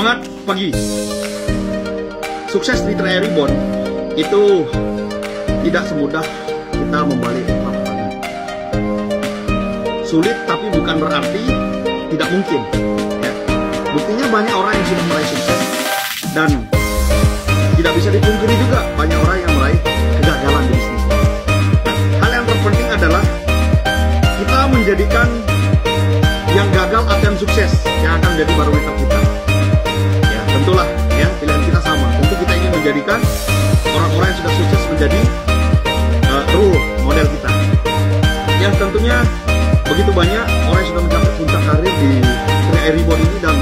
Semangat pagi. Sukses di Tri Reborn itu tidak semudah kita membalik telapak tangan. Sulit, tapi bukan berarti tidak mungkin. Ya. Buktinya banyak orang yang sudah meraih sukses, dan tidak bisa dipungkiri juga banyak orang yang meraih kegagalan di bisnis. Nah, hal yang terpenting adalah kita menjadikan yang gagal akan sukses yang akan menjadi barometer kita. Ya, tentulah ya, pilihan kita sama. Tentu kita ingin menjadikan orang-orang yang sudah sukses menjadi role model kita. Yang tentunya begitu banyak orang yang sudah mencapai puncak karir di Tri Reborn ini, dan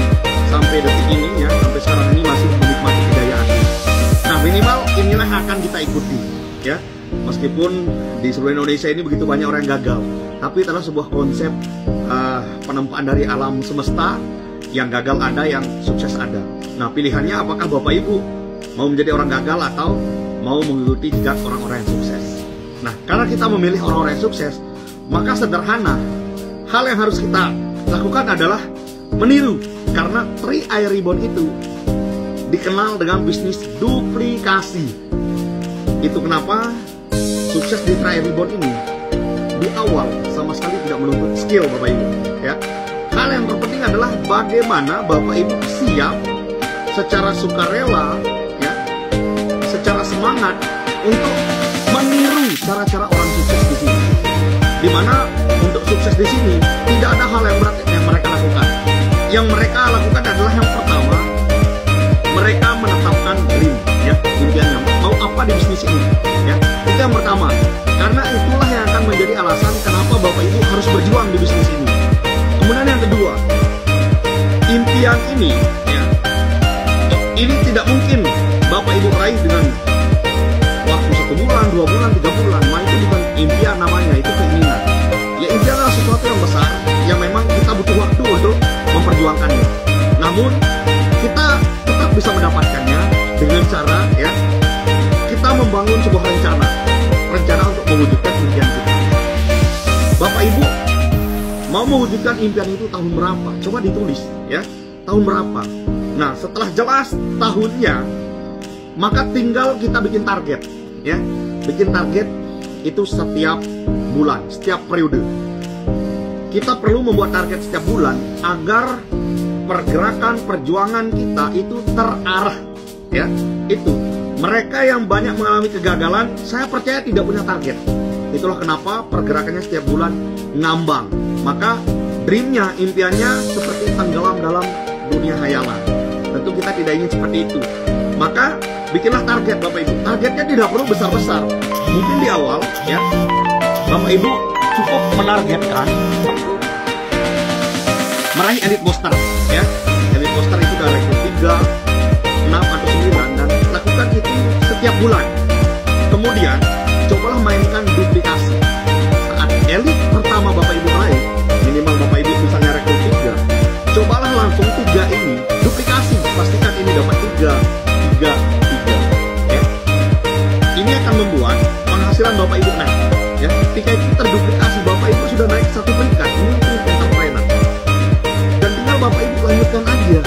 sampai detik ini ya, sampai sekarang ini masih menikmati kejayaan. Nah, minimal inilah yang akan kita ikuti ya. Meskipun di seluruh Indonesia ini begitu banyak orang yang gagal, tapi adalah sebuah konsep penempaan dari alam semesta, yang gagal ada, yang sukses ada. Nah, pilihannya apakah Bapak Ibu mau menjadi orang gagal atau mau mengikuti jejak orang-orang yang sukses. Nah, karena kita memilih orang-orang yang sukses, maka sederhana, hal yang harus kita lakukan adalah meniru. Karena Tri Reborn itu dikenal dengan bisnis duplikasi. Itu kenapa sukses di Tri Reborn ini di awal sama sekali tidak menuntut skill Bapak Ibu ya. Hal yang terpenting adalah bagaimana Bapak Ibu siap secara sukarela ya, secara semangat untuk meniru cara-cara orang sukses di sini. Dimana untuk sukses di sini tidak ada hal yang berat yang mereka lakukan. Yang mereka lakukan adalah yang pertama, mereka menetapkan dream ya, impiannya mau apa di bisnis ini ya. Itu yang pertama, karena itulah yang akan menjadi alasan kenapa Bapak Ibu harus berjuang di bisnis ini. Kemudian yang kedua, impian ini ya, ini tidak mungkin Bapak Ibu raih dengan waktu 1 bulan, 2 bulan, 3 bulan. Nah, itu bukan impian namanya, itu keinginan. Ya, impian adalah sesuatu yang besar yang memang kita butuh waktu untuk memperjuangkannya. Namun kita tetap bisa mendapatkannya dengan cara ya, kita membangun sebuah rencana untuk mewujudkan impian kita. Bapak Ibu mau mewujudkan impian itu tahun berapa? Coba ditulis ya, tahun berapa. Nah, setelah jelas tahunnya, maka tinggal kita bikin target ya. Bikin target itu setiap bulan, setiap periode. Kita perlu membuat target setiap bulan agar pergerakan perjuangan kita itu terarah ya. Itu mereka yang banyak mengalami kegagalan, saya percaya tidak punya target. Itulah kenapa pergerakannya setiap bulan ngambang. Maka dreamnya, impiannya seperti tenggelam dalam dunia hayalan. Tentu kita tidak ingin seperti itu. Maka bikinlah target Bapak Ibu. Targetnya tidak perlu besar-besar. Mungkin di awal ya, Bapak Ibu cukup menargetkan meraih Elite Booster ya. Elite Booster itu dari level 3, 6 atau 9, dan lakukan itu setiap bulan. Kemudian cobalah mainkan duplikasi. Saat Elite pertama Bapak Ibu raih, minimal Bapak Ibu misalnya level 3, cobalah langsung 3 ini duplikasi. Pastikan ini dapat 3 ya. Ini akan membuat penghasilan Bapak Ibu naik ya. Ketika itu terduplikasi, Bapak Ibu sudah naik 1 peringkat. Ini untuk entrepreneur. Dan tinggal Bapak Ibu lanjutkan aja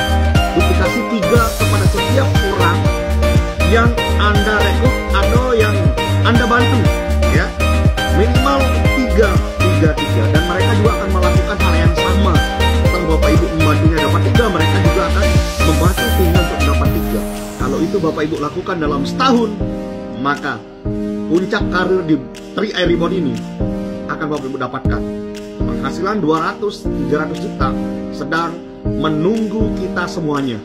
duplikasi 3 kepada setiap orang yang Anda rekrut atau yang Anda bantu ya. Minimal 3, dan mereka juga akan melakukan hal yang sama. Setelah Bapak Ibu membantunya dapat 3, mereka juga akan membantu timnya untuk mendapat 3. Kalau itu Bapak Ibu lakukan dalam setahun, maka puncak karir di Tri Reborn ini akan Bapak Ibu dapatkan. Penghasilan 200-300 juta sedang menunggu kita semuanya.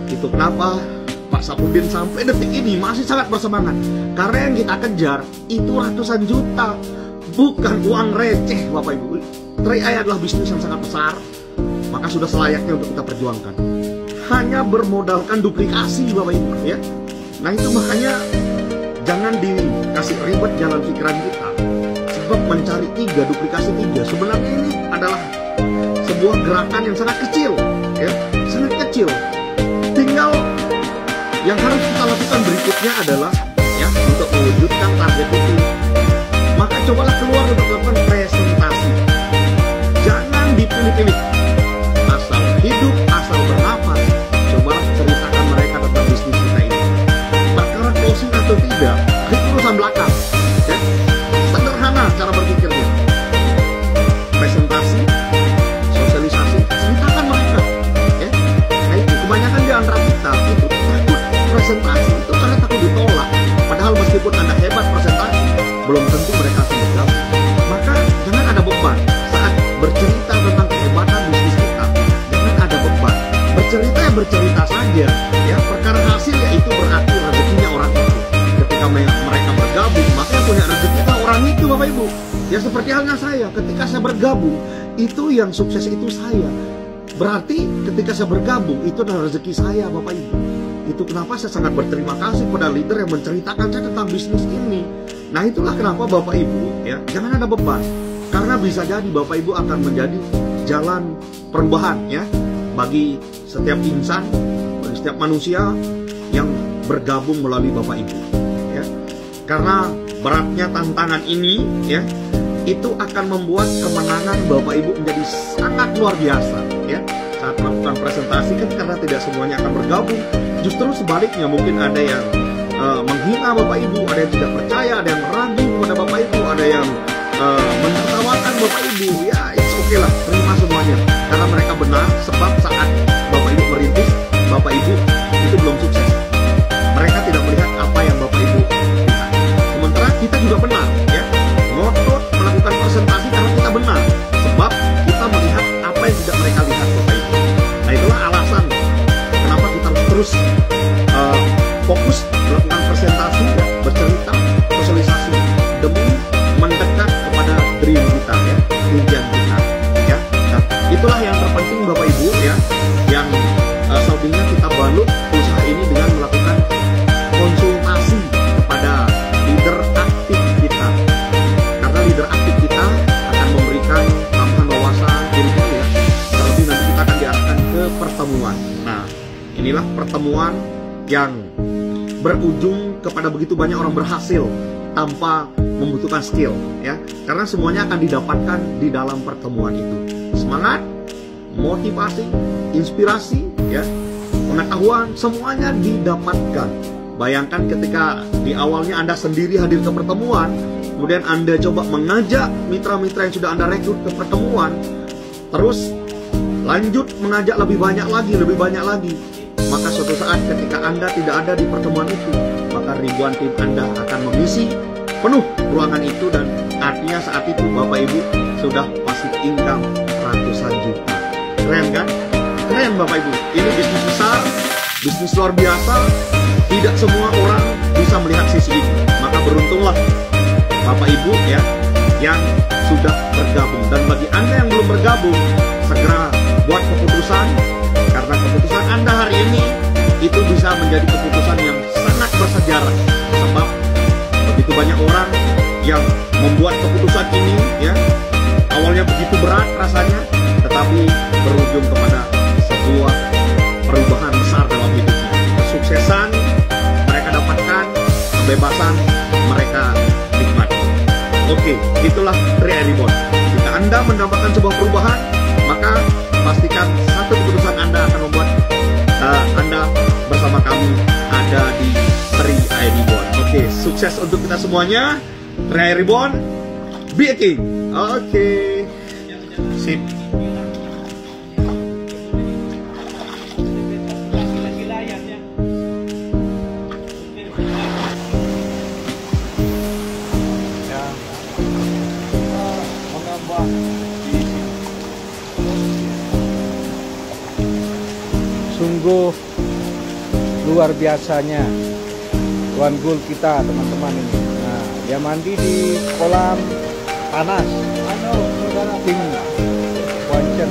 Itu kenapa Pak Sapudin sampai detik ini masih sangat bersemangat. Karena yang kita kejar itu ratusan juta, bukan uang receh Bapak Ibu. Tri adalah bisnis yang sangat besar, maka sudah selayaknya untuk kita perjuangkan. Hanya bermodalkan duplikasi Bapak Ibu ya. Nah, itu makanya jangan dikasih ribet jalan pikiran kita. Sebab mencari 3, duplikasi 3, sebenarnya ini adalah sebuah gerakan yang sangat kecil ya, sangat kecil. Tinggal yang harus kita lakukan berikutnya adalah ya, untuk mewujudkan target itu, maka cobalah keluar untuk melakukan presentasi. Jangan dipilih-pilih. Asal hidup, asal bernafas, cobalah belum tentu mereka akan bergabung. Maka jangan ada beban saat bercerita tentang kehebatan bisnis kita. Jangan ada beban. Bercerita ya bercerita saja. Ya, perkara hasil ya itu berarti rezekinya orang itu. Ketika mereka bergabung, maka yang punya rezeki orang itu, Bapak Ibu. Ya seperti halnya saya, ketika saya bergabung, itu yang sukses itu saya. Berarti ketika saya bergabung, itu adalah rezeki saya, Bapak Ibu. Itu kenapa saya sangat berterima kasih pada leader yang menceritakan saya tentang bisnis ini. Nah itulah kenapa Bapak Ibu, ya jangan ada beban. Karena bisa jadi Bapak Ibu akan menjadi jalan perubahan ya bagi setiap insan, bagi setiap manusia yang bergabung melalui Bapak Ibu. Ya. Karena beratnya tantangan ini, ya itu akan membuat kemenangan Bapak Ibu menjadi sangat luar biasa. Ya. Saat melakukan presentasi kan karena tidak semuanya akan bergabung, justru sebaliknya mungkin ada yang menghina Bapak Ibu, ada yang tidak percaya, ada yang ragu kepada Bapak Ibu, ada yang menertawakan Bapak Ibu. Ya, it's okay lah, terima semuanya. Karena mereka benar, sebab saat Bapak Ibu merintis, Bapak Ibu itu belum sukses. Mereka tidak melihat apa yang Bapak Ibu lihat. Sementara kita juga benar, ya. Ngotot melakukan presentasi karena kita benar, sebab kita melihat apa yang tidak mereka lihat, Bapak Ibu. Nah, itulah alasan kenapa kita harus terus fokus melakukan presentasi, ya, bercerita, sosialisasi demi mendekat kepada dream kita, ya, impian kita, ya. Nah, itulah yang terpenting Bapak Ibu, ya, yang selebihnya kita balut usaha ini dengan melakukan konsultasi kepada leader aktif kita, karena leader aktif kita akan memberikan tambahan wawasan diri kita, ya. Terlebih nanti kita akan diarahkan ke pertemuan. Nah, inilah pertemuan yang berujung kepada begitu banyak orang berhasil tanpa membutuhkan skill, ya, karena semuanya akan didapatkan di dalam pertemuan itu. Semangat, motivasi, inspirasi, ya, pengetahuan, semuanya didapatkan. Bayangkan ketika di awalnya Anda sendiri hadir ke pertemuan, kemudian Anda coba mengajak mitra-mitra yang sudah Anda rekrut ke pertemuan, terus lanjut mengajak lebih banyak lagi, maka suatu saat ketika Anda tidak ada di pertemuan itu, maka ribuan tim Anda akan mengisi penuh ruangan itu, dan artinya saat itu Bapak Ibu sudah passive income ratusan juta. Keren kan? Keren Bapak Ibu. Ini bisnis besar, bisnis luar biasa. Tidak semua orang bisa melihat sisi ini. Maka beruntunglah Bapak Ibu, ya, yang sudah bergabung. Dan bagi Anda yang belum bergabung, segera buat keputusan, karena keputusan Anda hari ini itu bisa menjadi keputusan yang sangat bersejarah. Sebab begitu banyak orang yang membuat keputusan ini, ya, awalnya begitu berat rasanya, tetapi berujung kepada sebuah perubahan besar dalam hidupnya. Kesuksesan mereka dapatkan, kebebasan mereka nikmati. Oke, itulah Ria Reborn. Jika Anda mendapatkan sebuah perubahan, maka pastikan satu keputusan Anda akan membuat Anda bersama kami ada di Ria Reborn. Oke, sukses untuk kita semuanya. Ria Reborn, be a king. Oke, sip. Sungguh luar biasanya One Goal kita, teman-teman ini. Nah, dia mandi di kolam panas. Tim Wanchen.